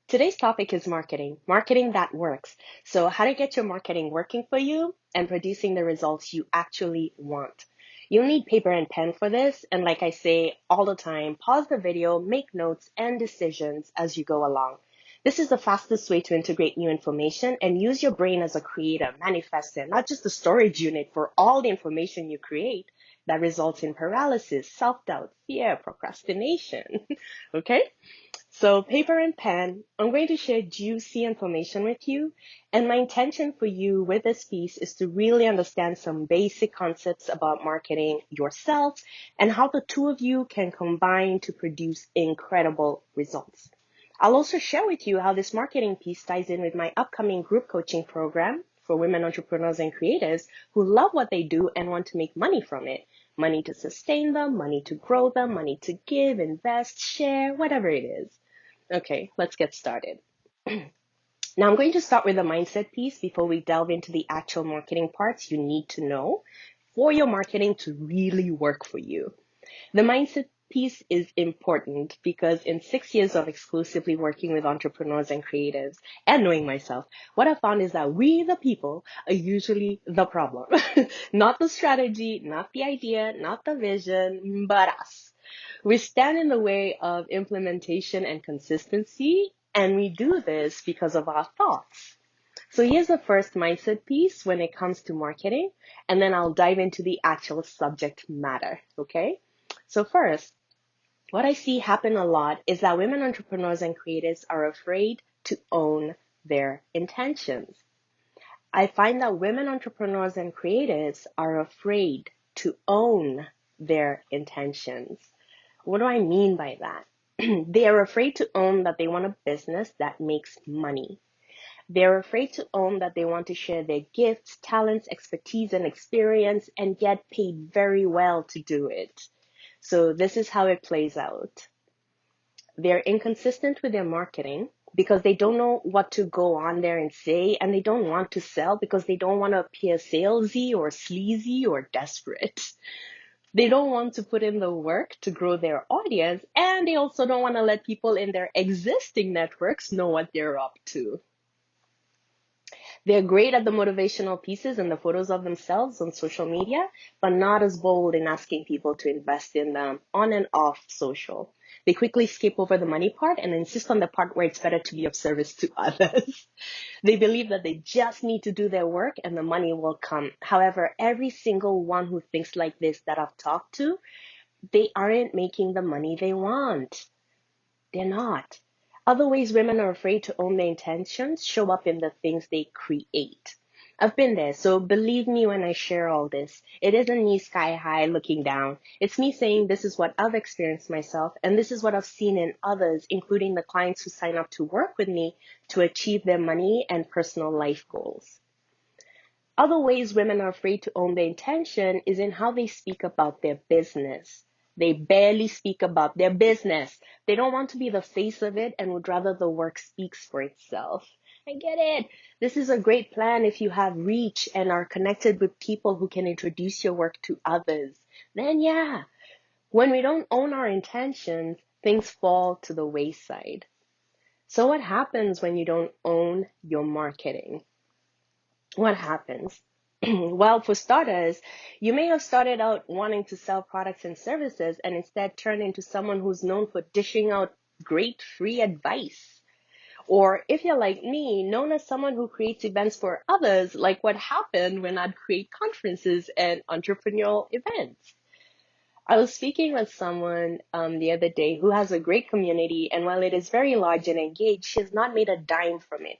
Today's topic is marketing that works. So, how to get your marketing working for you and producing the results you actually want. You'll need paper and pen for this, and like I say all the time, pause the video, make notes and decisions as you go along. This is the fastest way to integrate new information and use your brain as a creator, manifestor, not just a storage unit for all the information you create that results in paralysis, self-doubt, fear, procrastination. Okay? So paper and pen, I'm going to share juicy information with you. And my intention for you with this piece is to really understand some basic concepts about marketing yourself and how the two of you can combine to produce incredible results. I'll also share with you how this marketing piece ties in with my upcoming group coaching program for women entrepreneurs and creators who love what they do and want to make money from it. Money to sustain them, money to grow them, money to give, invest, share, whatever it is. Okay, let's get started. Now I'm going to start with the mindset piece before we delve into the actual marketing parts you need to know for your marketing to really work for you. The mindset piece is important because in 6 years of exclusively working with entrepreneurs and creatives and knowing myself, what I found is that we, the people, are usually the problem. Not the strategy, not the idea, not the vision, but us. We stand in the way of implementation and consistency, and we do this because of our thoughts. So here's the first mindset piece when it comes to marketing, and then I'll dive into the actual subject matter, okay? So first, what I see happen a lot is that women entrepreneurs and creatives are afraid to own their intentions. I find that women entrepreneurs and creatives are afraid to own their intentions. What do I mean by that? They are afraid to own that they want a business that makes money. They're afraid to own that they want to share their gifts, talents, expertise, and experience and get paid very well to do it. So this is how it plays out. They're inconsistent with their marketing because they don't know what to go on there and say, and they don't want to sell because they don't want to appear salesy or sleazy or desperate. They don't want to put in the work to grow their audience, and they also don't want to let people in their existing networks know what they're up to. They're great at the motivational pieces and the photos of themselves on social media, but not as bold in asking people to invest in them on and off social. They quickly skip over the money part and insist on the part where it's better to be of service to others. They believe that they just need to do their work and the money will come. However, every single one who thinks like this that I've talked to, they aren't making the money they want. They're not. Other ways women are afraid to own their intentions show up in the things they create. I've been there, so believe me when I share all this. It isn't me sky high looking down. It's me saying this is what I've experienced myself, and this is what I've seen in others, including the clients who sign up to work with me to achieve their money and personal life goals. Other ways women are afraid to own their intention is in how they speak about their business. They barely speak about their business. They don't want to be the face of it and would rather the work speaks for itself. I get it. This is a great plan if you have reach and are connected with people who can introduce your work to others. Then yeah, when we don't own our intentions, things fall to the wayside. So what happens when you don't own your marketing? What happens? Well, for starters, you may have started out wanting to sell products and services and instead turned into someone who's known for dishing out great free advice. Or if you're like me, known as someone who creates events for others, like what happened when I'd create conferences and entrepreneurial events. I was speaking with someone the other day who has a great community, and while it is very large and engaged, she has not made a dime from it.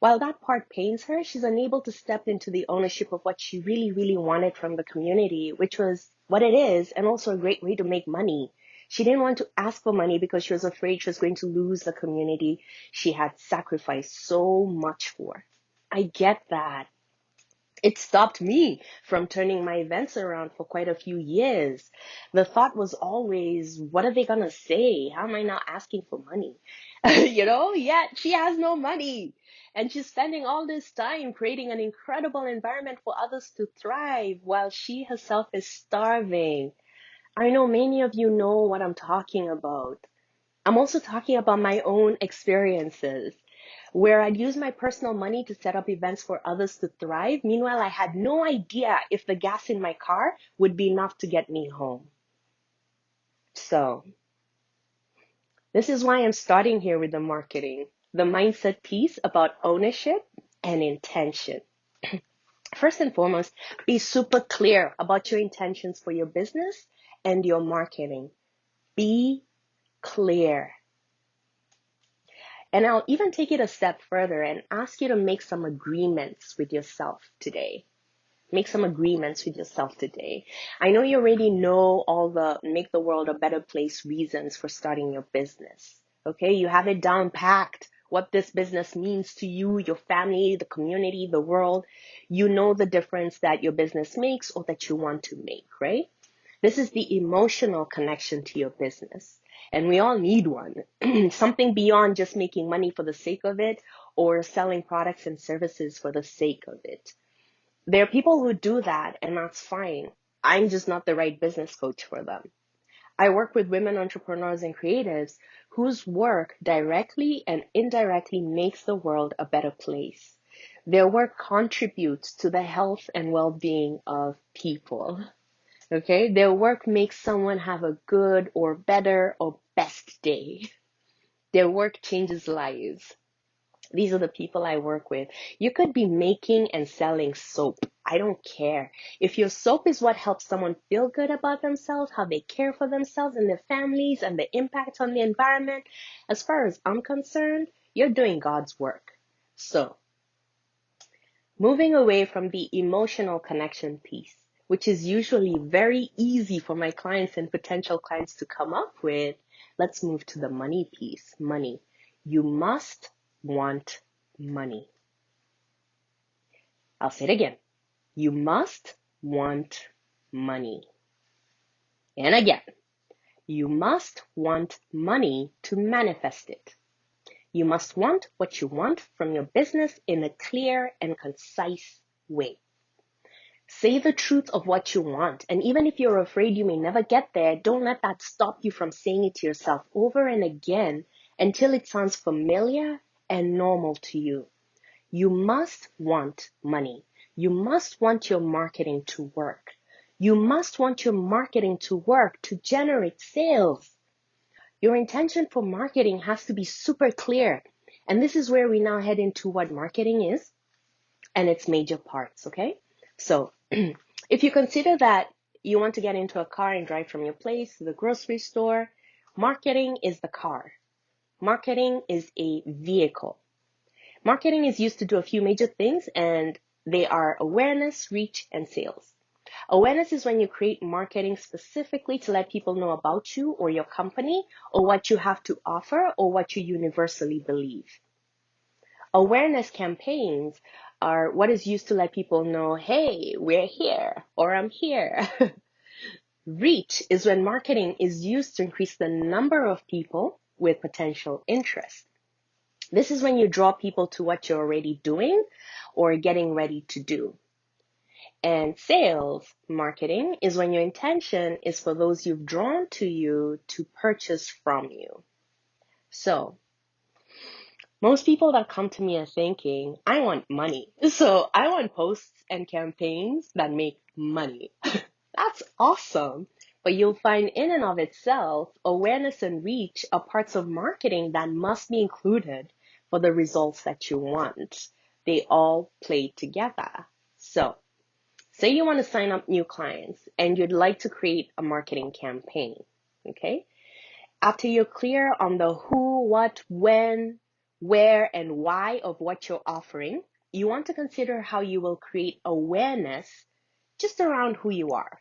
While that part pains her, she's unable to step into the ownership of what she really, really wanted from the community, which was what it is, and also a great way to make money. She didn't want to ask for money because she was afraid she was going to lose the community she had sacrificed so much for. I get that. It stopped me from turning my events around for quite a few years. The thought was always, what are they going to say? How am I not asking for money? Yet she has no money. And she's spending all this time creating an incredible environment for others to thrive while she herself is starving. I know many of you know what I'm talking about. I'm also talking about my own experiences where I'd use my personal money to set up events for others to thrive. Meanwhile, I had no idea if the gas in my car would be enough to get me home. So this is why I'm starting here with the marketing, the mindset piece about ownership and intention. First and foremost, be super clear about your intentions for your business and your marketing. Be clear. And I'll even take it a step further and ask you to make some agreements with yourself today. Make some agreements with yourself today. I know you already know all the make the world a better place reasons for starting your business. Okay, you have it down packed, what this business means to you, your family, the community, the world. You know the difference that your business makes or that you want to make, right? This is the emotional connection to your business. And we all need one. Something beyond just making money for the sake of it or selling products and services for the sake of it. There are people who do that, and that's fine. I'm just not the right business coach for them. I work with women entrepreneurs and creatives whose work directly and indirectly makes the world a better place. Their work contributes to the health and well-being of people. Okay? Their work makes someone have a good or better or best day. Their work changes lives. These are the people I work with. You could be making and selling soap. I don't care. If your soap is what helps someone feel good about themselves, how they care for themselves and their families, and the impact on the environment, as far as I'm concerned, you're doing God's work. So, moving away from the emotional connection piece, which is usually very easy for my clients and potential clients to come up with, let's move to the money piece. Money. You must want money. I'll say it again. You must want money. And again, you must want money to manifest it. You must want what you want from your business in a clear and concise way. Say the truth of what you want. And even if you're afraid you may never get there, don't let that stop you from saying it to yourself over and again until it sounds familiar and normal to you. You must want money. You must want your marketing to work. You must want your marketing to work to generate sales. Your intention for marketing has to be super clear. And this is where we now head into what marketing is and its major parts, okay? So if you consider that you want to get into a car and drive from your place to the grocery store, marketing is the car. Marketing is a vehicle. Marketing is used to do a few major things, and they are awareness, reach, and sales. Awareness is when you create marketing specifically to let people know about you or your company or what you have to offer or what you universally believe. Awareness campaigns are what is used to let people know, hey, we're here or I'm here. Reach is when marketing is used to increase the number of people with potential interest. This is when you draw people to what you're already doing or getting ready to do. And sales marketing is when your intention is for those you've drawn to you to purchase from you. So, most people that come to me are thinking, I want money. So I want posts and campaigns that make money. That's awesome. But you'll find in and of itself, awareness and reach are parts of marketing that must be included for the results that you want. They all play together. So, say you want to sign up new clients and you'd like to create a marketing campaign, okay? After you're clear on the who, what, when, where, and why of what you're offering, you want to consider how you will create awareness just around who you are.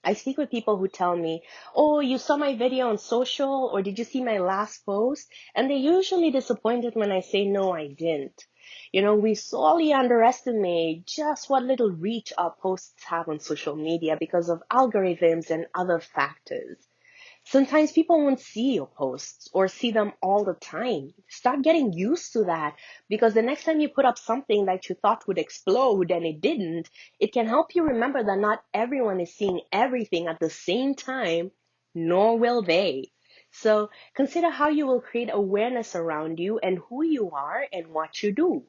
I speak with people who tell me, oh, you saw my video on social, or did you see my last post? And they're usually disappointed when I say, no, I didn't. You know, we sorely underestimate just what little reach our posts have on social media because of algorithms and other factors. Sometimes people won't see your posts or see them all the time. Start getting used to that, because the next time you put up something that you thought would explode and it didn't, it can help you remember that not everyone is seeing everything at the same time, nor will they. So consider how you will create awareness around you and who you are and what you do.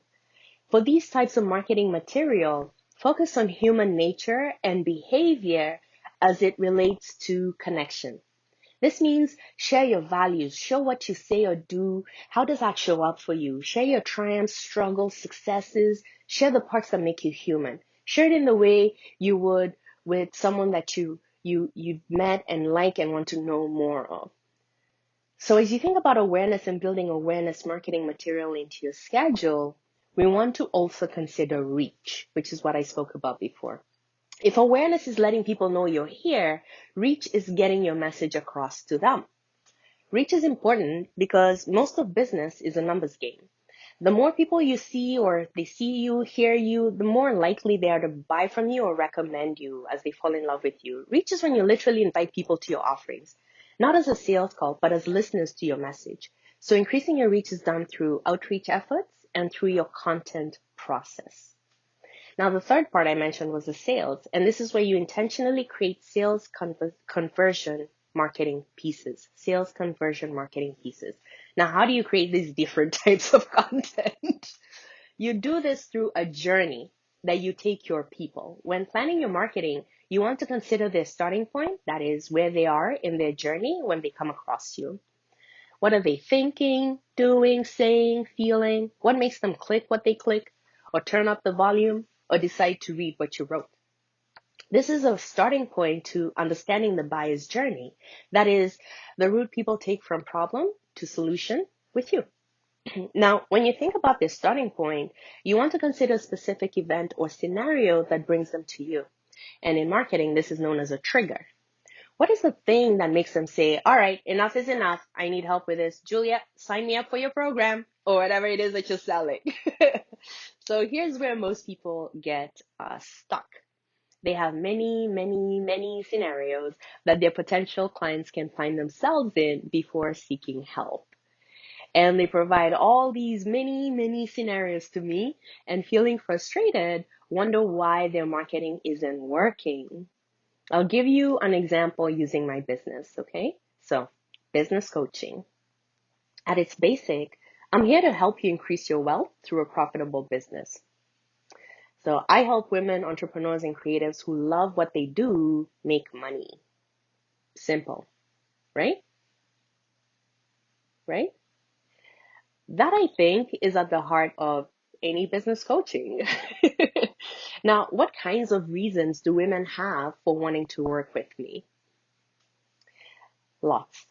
For these types of marketing material, focus on human nature and behavior as it relates to connection. This means share your values, show what you say or do. How does that show up for you? Share your triumphs, struggles, successes. Share the parts that make you human. Share it in the way you would with someone that you met and like and want to know more of. So as you think about awareness and building awareness marketing material into your schedule, we want to also consider reach, which is what I spoke about before. If awareness is letting people know you're here, reach is getting your message across to them. Reach is important because most of business is a numbers game. The more people you see or they see you, hear you, the more likely they are to buy from you or recommend you as they fall in love with you. Reach is when you literally invite people to your offerings, not as a sales call, but as listeners to your message. So increasing your reach is done through outreach efforts and through your content process. Now, the third part I mentioned was the sales, and this is where you intentionally create sales conversion marketing pieces. Sales conversion marketing pieces. Now, how do you create these different types of content? You do this through a journey that you take your people. When planning your marketing, you want to consider their starting point, that is where they are in their journey when they come across you. What are they thinking, doing, saying, feeling? What makes them click what they click, or turn up the volume, or decide to read what you wrote? This is a starting point to understanding the buyer's journey. That is the route people take from problem to solution with you. Now, when you think about this starting point, you want to consider a specific event or scenario that brings them to you. And in marketing, this is known as a trigger. What is the thing that makes them say, all right, enough is enough. I need help with this. Julia, sign me up for your program or whatever it is that you're selling. So here's where most people get stuck. They have many scenarios that their potential clients can find themselves in before seeking help. And they provide all these many scenarios to me and feeling frustrated, wonder why their marketing isn't working. I'll give you an example using my business, okay? So, business coaching. At its basic, I'm here to help you increase your wealth through a profitable business. So I help women, entrepreneurs, and creatives who love what they do make money. Simple, right? Right? That I think is at the heart of any business coaching. Now, what kinds of reasons do women have for wanting to work with me? Lots.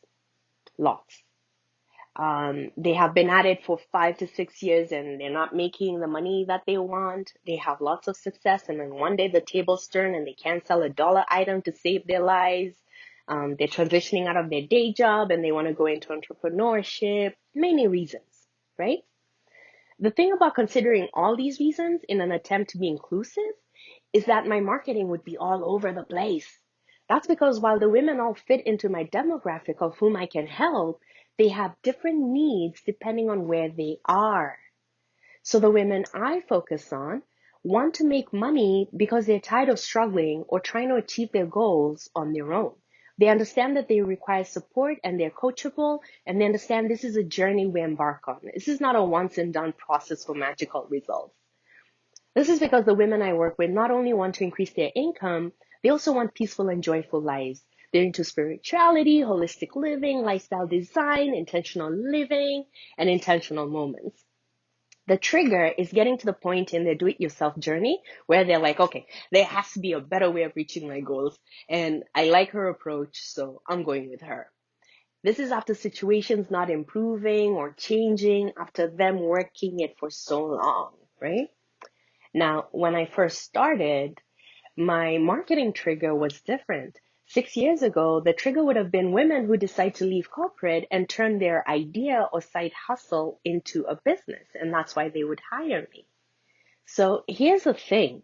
They have been at it for 5 to 6 years and they're not making the money that they want. They have lots of success, and then one day the tables turn and they can't sell a dollar item to save their lives. They're transitioning out of their day job and they want to go into entrepreneurship. Many reasons, right? The thing about considering all these reasons in an attempt to be inclusive is that my marketing would be all over the place. That's because while the women all fit into my demographic of whom I can help, they have different needs depending on where they are. So the women I focus on want to make money because they're tired of struggling or trying to achieve their goals on their own. They understand that they require support and they're coachable, and they understand this is a journey we embark on. This is not a once and done process for magical results. This is because the women I work with not only want to increase their income, they also want peaceful and joyful lives. They're into spirituality, holistic living, lifestyle design, intentional living, and intentional moments. The trigger is getting to the point in their do-it-yourself journey where they're like, okay, there has to be a better way of reaching my goals. And I like her approach, so I'm going with her. This is after situations not improving or changing, after them working it for so long, right? Now, when I first started, my marketing trigger was different. 6 years ago, the trigger would have been women who decide to leave corporate and turn their idea or side hustle into a business, and that's why they would hire me. So here's the thing.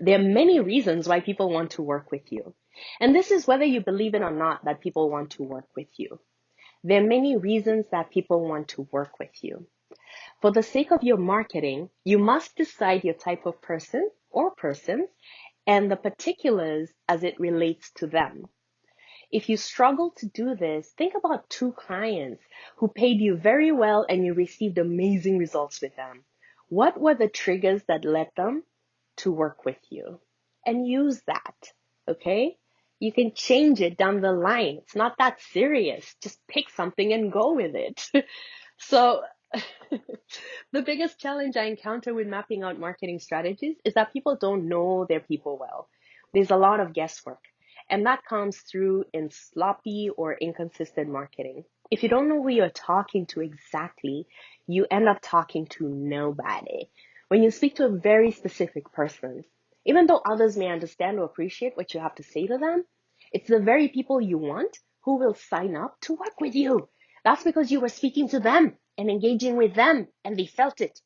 There are many reasons why people want to work with you. And this is whether you believe it or not that people want to work with you. There are many reasons that people want to work with you. For the sake of your marketing, you must decide your type of person or persons and the particulars as it relates to them. If you struggle to do this, think about two clients who paid you very well and you received amazing results with them. What were the triggers that led them to work with you? And use that, okay? You can change it down the line. It's not that serious. Just pick something and go with it. So the biggest challenge I encounter with mapping out marketing strategies is that people don't know their people well. There's a lot of guesswork, and that comes through in sloppy or inconsistent marketing. If you don't know who you're talking to exactly, you end up talking to nobody. When you speak to a very specific person, even though others may understand or appreciate what you have to say to them, it's the very people you want who will sign up to work with you. That's because you were speaking to them and engaging with them and they felt it.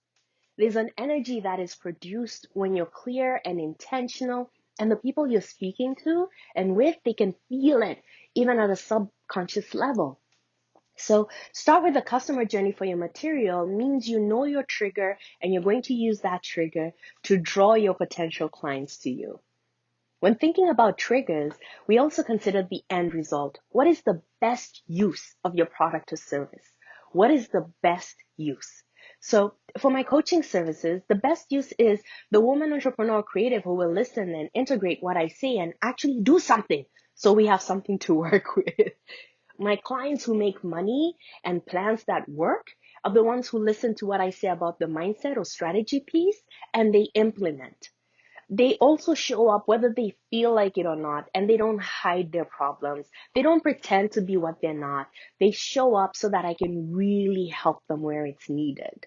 There's an energy that is produced when you're clear and intentional, and the people you're speaking to and with, they can feel it even at a subconscious level. So start with the customer journey for your material means you know your trigger and you're going to use that trigger to draw your potential clients to you. When thinking about triggers, we also consider the end result. What is the best use of your product or service? What is the best use? So for my coaching services, the best use is the woman entrepreneur creative who will listen and integrate what I say and actually do something so we have something to work with. My clients who make money and plans that work are the ones who listen to what I say about the mindset or strategy piece and they implement. They also show up whether they feel like it or not, and they don't hide their problems. They don't pretend to be what they're not. They show up so that I can really help them where it's needed.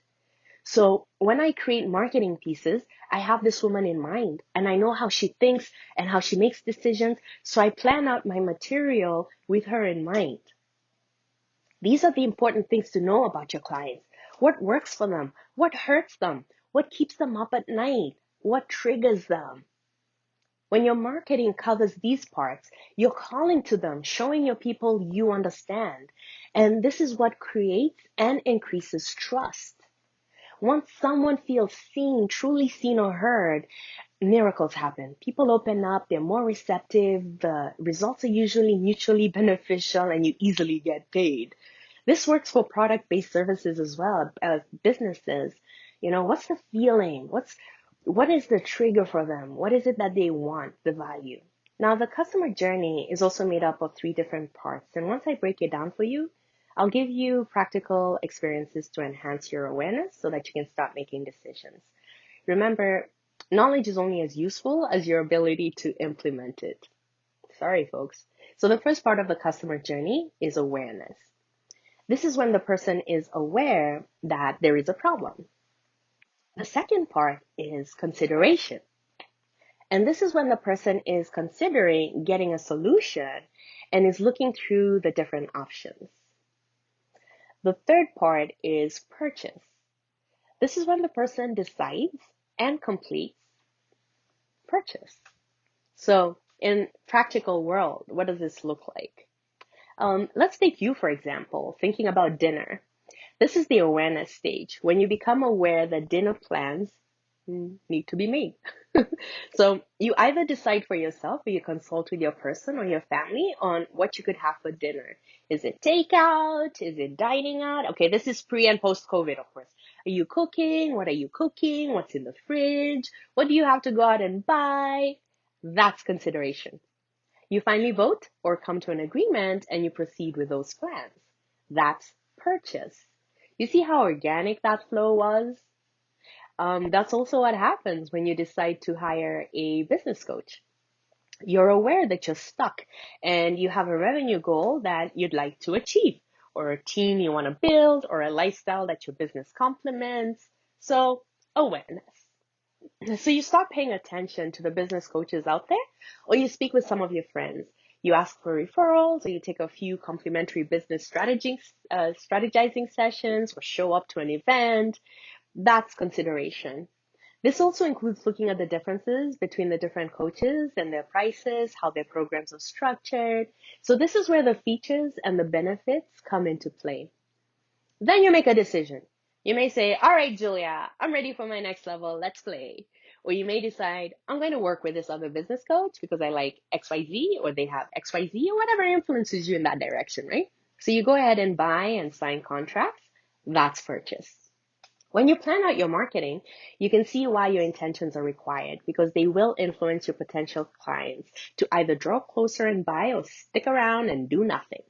So when I create marketing pieces, I have this woman in mind and I know how she thinks and how she makes decisions. So I plan out my material with her in mind. These are the important things to know about your clients. What works for them? What hurts them? What keeps them up at night? What triggers them? When your marketing covers these parts, you're calling to them, showing your people you understand. And this is what creates and increases trust. Once someone feels seen, truly seen or heard, miracles happen. People open up, they're more receptive, the results are usually mutually beneficial, and you easily get paid. This works for product-based services as well, as businesses. You know, what's the feeling? What is the trigger for them? What is it that they want, the value? Now, the customer journey is also made up of three different parts. And once I break it down for you, I'll give you practical experiences to enhance your awareness so that you can start making decisions. Remember, knowledge is only as useful as your ability to implement it. Sorry, folks. So the first part of the customer journey is awareness. This is when the person is aware that there is a problem. The second part is consideration. And this is when the person is considering getting a solution and is looking through the different options. The third part is purchase. This is when the person decides and completes purchase. So in practical world, what does this look like? Let's take you, for example, thinking about dinner. This is the awareness stage, when you become aware that dinner plans need to be made. So you either decide for yourself or you consult with your person or your family on what you could have for dinner. Is it takeout? Is it dining out? Okay, this is pre and post COVID, of course. Are you cooking? What are you cooking? What's in the fridge? What do you have to go out and buy? That's consideration. You finally vote or come to an agreement and you proceed with those plans. That's purchase. You see how organic that flow was? That's also what happens when you decide to hire a business coach. You're aware that you're stuck and you have a revenue goal that you'd like to achieve, or a team you want to build, or a lifestyle that your business complements. So, awareness. So you start paying attention to the business coaches out there, or you speak with some of your friends. You ask for referrals, or you take a few complimentary business strategizing sessions, or show up to an event. That's consideration. This also includes looking at the differences between the different coaches and their prices, how their programs are structured. So this is where the features and the benefits come into play. Then you make a decision. You may say, all right, Julia, I'm ready for my next level. Let's play. Or you may decide, I'm going to work with this other business coach because I like XYZ, or they have XYZ, or whatever influences you in that direction, right? So you go ahead and buy and sign contracts. That's purchase. When you plan out your marketing, you can see why your intentions are required, because they will influence your potential clients to either draw closer and buy, or stick around and do nothing.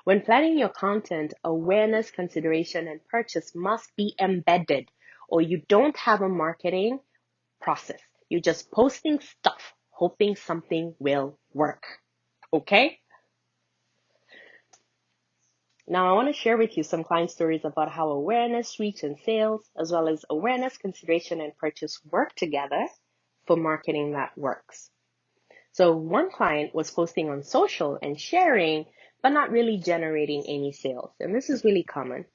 When planning your content, awareness, consideration, and purchase must be embedded, or you don't have a marketing process. You're just posting stuff, hoping something will work. Okay? Now, I want to share with you some client stories about how awareness, reach, and sales, as well as awareness, consideration, and purchase work together for marketing that works. So one client was posting on social and sharing, but not really generating any sales. And this is really common.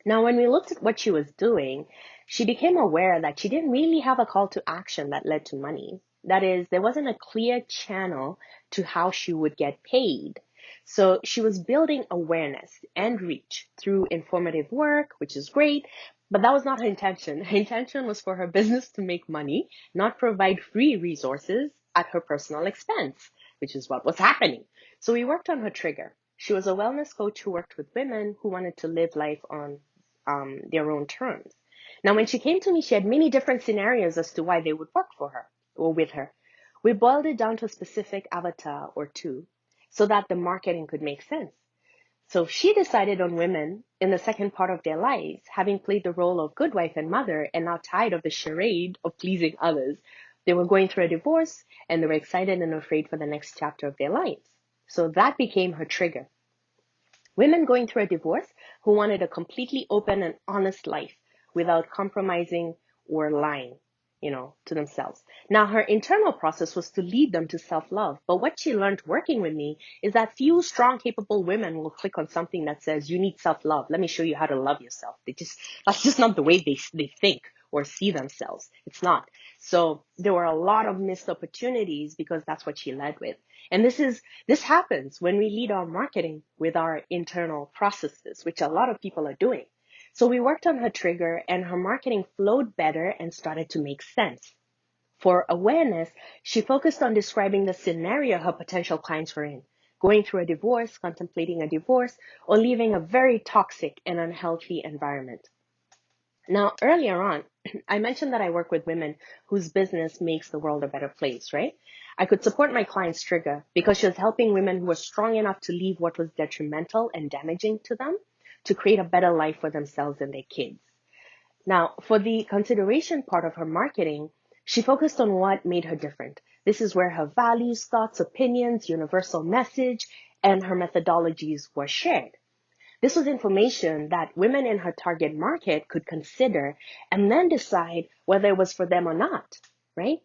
Now, when we looked at what she was doing, she became aware that she didn't really have a call to action that led to money. That is, there wasn't a clear channel to how she would get paid. So she was building awareness and reach through informative work, which is great, but that was not her intention. Her intention was for her business to make money, not provide free resources at her personal expense, which is what was happening. So we worked on her trigger. She was a wellness coach who worked with women who wanted to live life on their own terms. Now, when she came to me, she had many different scenarios as to why they would work for her or with her. We boiled it down to a specific avatar or two so that the marketing could make sense. So she decided on women in the second part of their lives, having played the role of good wife and mother and now tired of the charade of pleasing others. They were going through a divorce and they were excited and afraid for the next chapter of their lives. So that became her trigger. Women going through a divorce who wanted a completely open and honest life without compromising or lying, to themselves. Now, her internal process was to lead them to self-love. But what she learned working with me is that few strong, capable women will click on something that says, you need self-love. Let me show you how to love yourself. That's just not the way they think or see themselves. It's not. So there were a lot of missed opportunities because that's what she led with. And this happens when we lead our marketing with our internal processes, which a lot of people are doing. So we worked on her trigger and her marketing flowed better and started to make sense. For awareness, she focused on describing the scenario her potential clients were in, going through a divorce, contemplating a divorce, or leaving a very toxic and unhealthy environment. Now, earlier on, I mentioned that I work with women whose business makes the world a better place, right? I could support my client's trigger because she was helping women who were strong enough to leave what was detrimental and damaging to them to create a better life for themselves and their kids. Now, for the consideration part of her marketing, she focused on what made her different. This is where her values, thoughts, opinions, universal message, and her methodologies were shared. This was information that women in her target market could consider and then decide whether it was for them or not, right?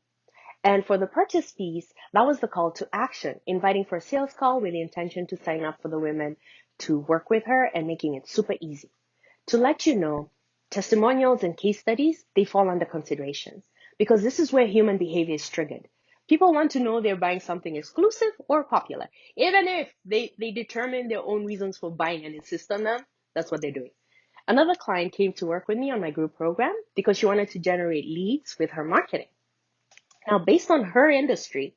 And for the purchase piece, that was the call to action, inviting for a sales call with the intention to sign up for the women to work with her and making it super easy. To let you know, testimonials and case studies, they fall under consideration because this is where human behavior is triggered. People want to know they're buying something exclusive or popular. Even if they determine their own reasons for buying and insist on them, that's what they're doing. Another client came to work with me on my group program because she wanted to generate leads with her marketing. Now, based on her industry,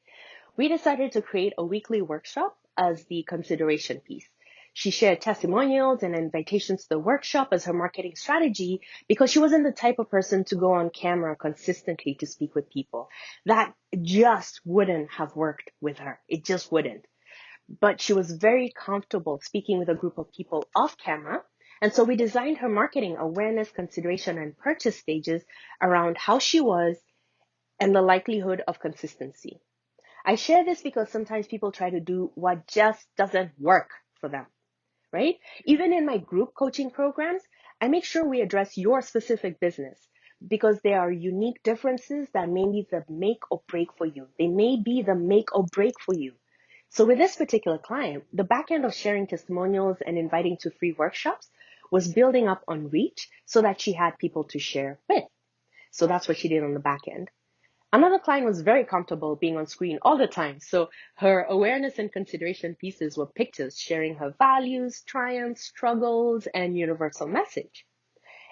we decided to create a weekly workshop as the consideration piece. She shared testimonials and invitations to the workshop as her marketing strategy because she wasn't the type of person to go on camera consistently to speak with people. That just wouldn't have worked with her. It just wouldn't. But she was very comfortable speaking with a group of people off camera. And so we designed her marketing awareness, consideration, and purchase stages around how she was and the likelihood of consistency. I share this because sometimes people try to do what just doesn't work for them, right? Even in my group coaching programs, I make sure we address your specific business because there are unique differences that may be the make or break for you. They may be the make or break for you. So with this particular client, the back end of sharing testimonials and inviting to free workshops was building up on reach so that she had people to share with. So that's what she did on the back end. Another client was very comfortable being on screen all the time, so her awareness and consideration pieces were pictures sharing her values, triumphs, struggles, and universal message.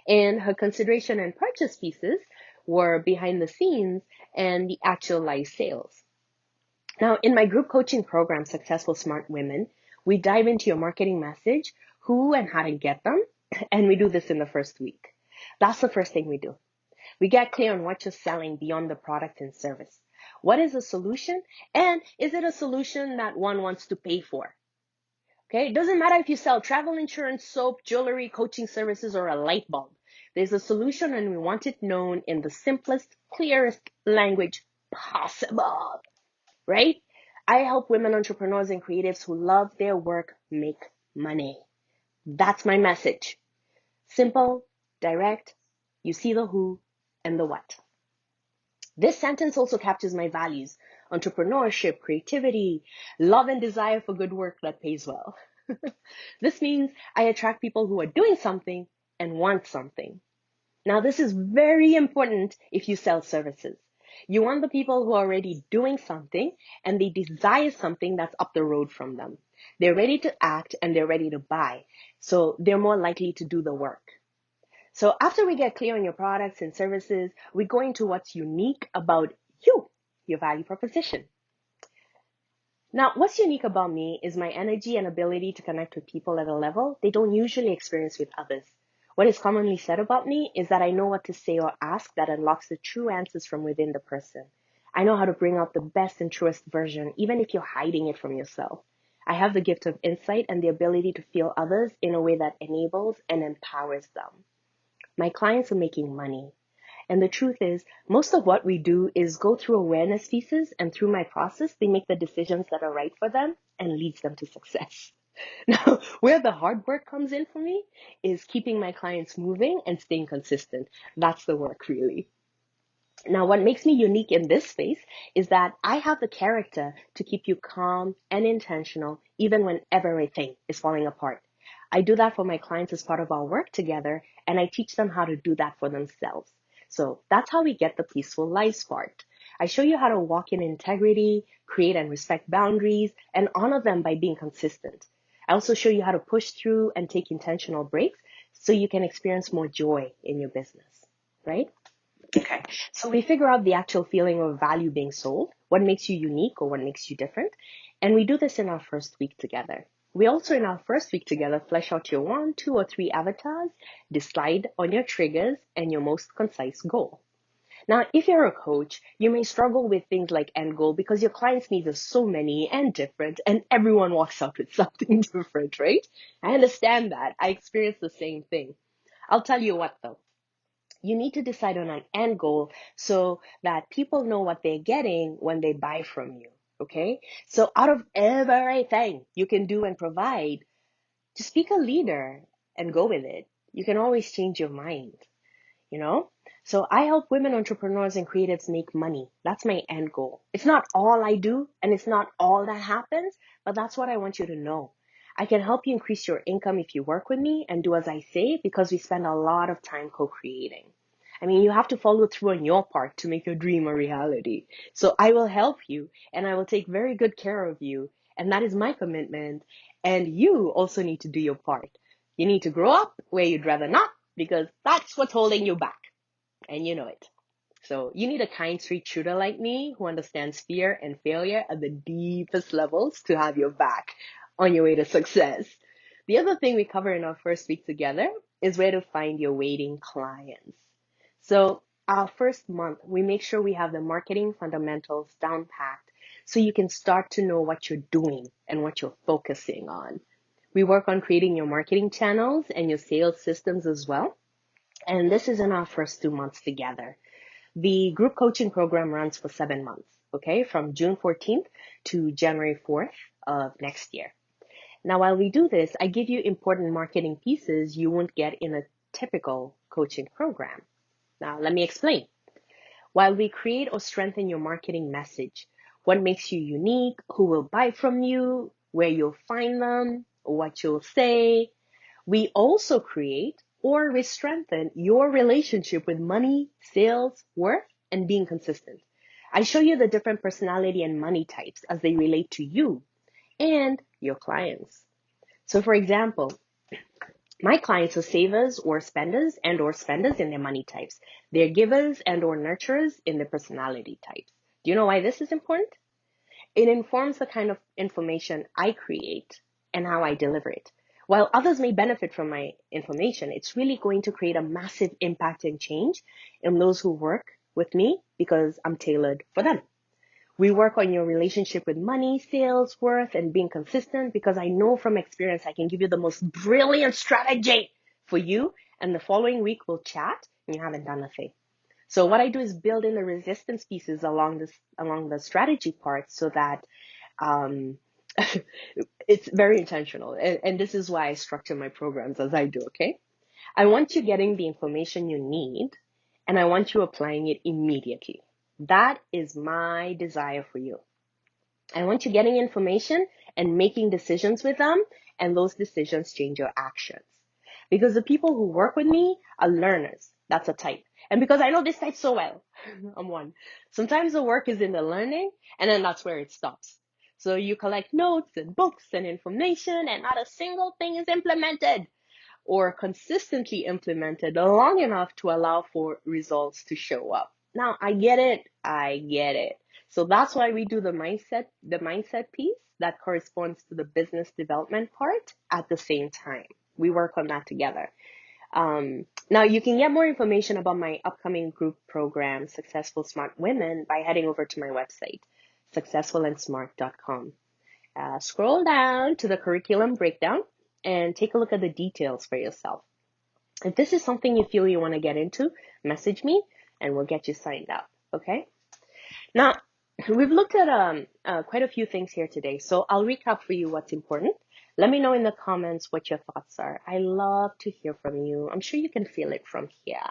And her consideration and purchase pieces were behind the scenes and the actual live sales. Now, in my group coaching program, Successful Smart Women, we dive into your marketing message, who and how to get them, and we do this in the first week. That's the first thing we do. We get clear on what you're selling beyond the product and service. What is the solution? And is it a solution that one wants to pay for? Okay, it doesn't matter if you sell travel insurance, soap, jewelry, coaching services, or a light bulb. There's a solution and we want it known in the simplest, clearest language possible, right? I help women entrepreneurs and creatives who love their work make money. That's my message. Simple, direct, you see the who and the what. This sentence also captures my values: entrepreneurship, creativity, love and desire for good work that pays well. This means I attract people who are doing something and want something. Now, this is very important if you sell services. You want the people who are already doing something and they desire something that's up the road from them. They're ready to act and they're ready to buy. So they're more likely to do the work. So after we get clear on your products and services, we go into what's unique about you, your value proposition. Now, what's unique about me is my energy and ability to connect with people at a level they don't usually experience with others. What is commonly said about me is that I know what to say or ask that unlocks the true answers from within the person. I know how to bring out the best and truest version, even if you're hiding it from yourself. I have the gift of insight and the ability to feel others in a way that enables and empowers them. My clients are making money. And the truth is, most of what we do is go through awareness pieces, and through my process, they make the decisions that are right for them and leads them to success. Now, where the hard work comes in for me is keeping my clients moving and staying consistent. That's the work, really. Now, what makes me unique in this space is that I have the character to keep you calm and intentional, even when everything is falling apart. I do that for my clients as part of our work together, and I teach them how to do that for themselves. So that's how we get the peaceful lives part. I show you how to walk in integrity, create and respect boundaries, and honor them by being consistent. I also show you how to push through and take intentional breaks so you can experience more joy in your business, right? Okay, so we figure out the actual feeling of value being sold, what makes you unique or what makes you different, and we do this in our first week together. We also, in our first week together, flesh out your 1, 2, or 3 avatars, decide on your triggers, and your most concise goal. Now, if you're a coach, you may struggle with things like end goal because your clients' needs are so many and different, and everyone walks out with something different, right? I understand that. I experience the same thing. I'll tell you what though. You need to decide on an end goal so that people know what they're getting when they buy from you. Okay? So out of everything you can do and provide, just pick a leader and go with it. You can always change your mind, you know? So I help women entrepreneurs and creatives make money. That's my end goal. It's not all I do and it's not all that happens, but that's what I want you to know. I can help you increase your income if you work with me and do as I say, because we spend a lot of time co-creating. I mean, you have to follow through on your part to make your dream a reality. So I will help you and I will take very good care of you. And that is my commitment. And you also need to do your part. You need to grow up where you'd rather not, because that's what's holding you back. And you know it. So you need a kind, sweet shooter like me who understands fear and failure at the deepest levels to have your back on your way to success. The other thing we cover in our first week together is where to find your waiting clients. So our first month, we make sure we have the marketing fundamentals down packed so you can start to know what you're doing and what you're focusing on. We work on creating your marketing channels and your sales systems as well. And this is in our first 2 months together. The group coaching program runs for 7 months, okay, from June 14th to January 4th of next year. Now, while we do this, I give you important marketing pieces you won't get in a typical coaching program. Now, let me explain. While we create or strengthen your marketing message, what makes you unique, who will buy from you, where you'll find them, what you'll say, we also create or we strengthen your relationship with money, sales, worth, and being consistent. I show you the different personality and money types as they relate to you and your clients. So for example, My clients are savers or spenders and or spenders in their money types. They're givers and or nurturers in their personality types. Do you know why this is important? It informs the kind of information I create and how I deliver it. While others may benefit from my information, it's really going to create a massive impact and change in those who work with me because I'm tailored for them. We work on your relationship with money, sales, worth, and being consistent because I know from experience I can give you the most brilliant strategy for you. And the following week we'll chat and you haven't done a thing. So what I do is build in the resistance pieces along the strategy part so that um, it's very intentional. And this is why I structure my programs as I do, okay? I want you getting the information you need and I want you applying it immediately. That is my desire for you. I want you getting information and making decisions with them, and those decisions change your actions. Because the people who work with me are learners. That's a type. And because I know this type so well, I'm one. Sometimes the work is in the learning, and then that's where it stops. So you collect notes and books and information, and not a single thing is implemented or consistently implemented long enough to allow for results to show up. Now, I get it. I get it. So that's why we do the mindset piece that corresponds to the business development part at the same time. We work on that together. Now, you can get more information about my upcoming group program, Successful Smart Women, by heading over to my website, successfulandsmart.com. Scroll down to the curriculum breakdown and take a look at the details for yourself. If this is something you feel you want to get into, message me and we'll get you signed up. Okay? Now, we've looked at quite a few things here today, so I'll recap for you what's important. Let me know in the comments what your thoughts are. I love to hear from you. I'm sure you can feel it from here.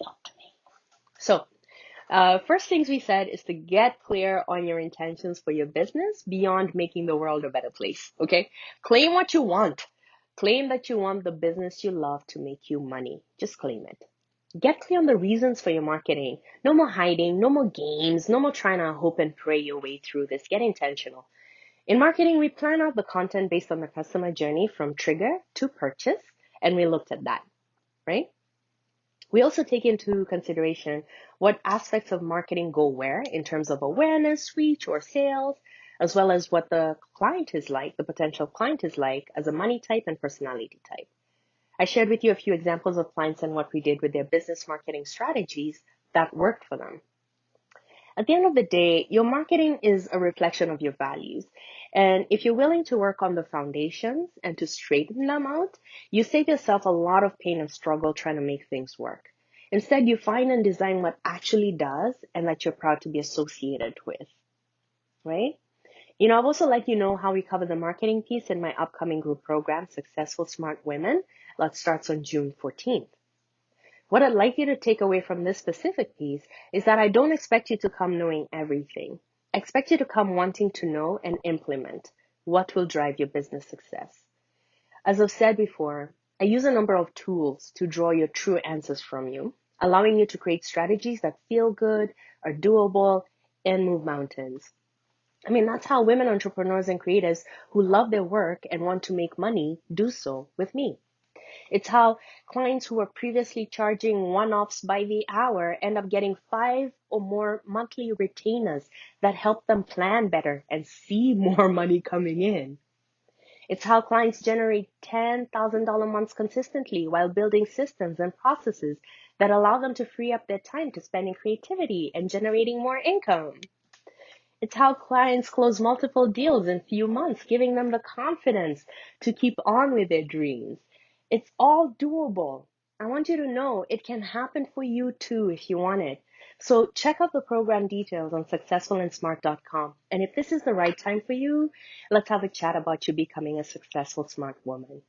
Talk to me. So, first things we said is to get clear on your intentions for your business beyond making the world a better place. Okay? Claim what you want. Claim that you want the business you love to make you money. Just claim it. Get clear on the reasons for your marketing. No more hiding, no more games, no more trying to hope and pray your way through this. Get intentional. In marketing, we plan out the content based on the customer journey from trigger to purchase, and we looked at that, right? We also take into consideration what aspects of marketing go where in terms of awareness, reach, or sales, as well as what the client is like, the potential client is like as a money type and personality type. I shared with you a few examples of clients and what we did with their business marketing strategies that worked for them. At the end of the day, your marketing is a reflection of your values. And if you're willing to work on the foundations and to straighten them out, you save yourself a lot of pain and struggle trying to make things work. Instead, you find and design what actually does and that you're proud to be associated with, right? I've also let you know how we cover the marketing piece in my upcoming group program, Successful Smart Women, that starts on June 14th. What I'd like you to take away from this specific piece is that I don't expect you to come knowing everything. I expect you to come wanting to know and implement what will drive your business success. As I've said before, I use a number of tools to draw your true answers from you, allowing you to create strategies that feel good, are doable, and move mountains. That's how women entrepreneurs and creators who love their work and want to make money do so with me. It's how clients who were previously charging one-offs by the hour end up getting 5 or more monthly retainers that help them plan better and see more money coming in. It's how clients generate $10,000 months consistently while building systems and processes that allow them to free up their time to spend in creativity and generating more income. It's how clients close multiple deals in few months, giving them the confidence to keep on with their dreams. It's all doable. I want you to know it can happen for you too if you want it. So check out the program details on successfulandsmart.com. And if this is the right time for you, let's have a chat about you becoming a successful smart woman.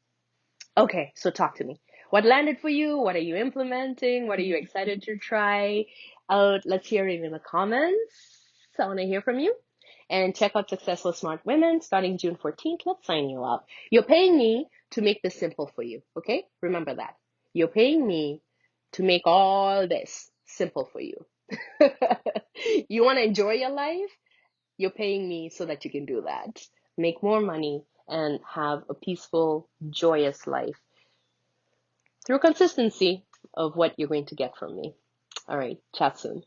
Okay, so talk to me. What landed for you? What are you implementing? What are you excited to try out? Let's hear it in the comments. I want to hear from you. And check out Successful Smart Women starting June 14th. Let's sign you up. You're paying me to make this simple for you, okay? Remember that. You're paying me to make all this simple for you. You want to enjoy your life? You're paying me so that you can do that. Make more money and have a peaceful, joyous life through consistency of what you're going to get from me. All right, chat soon.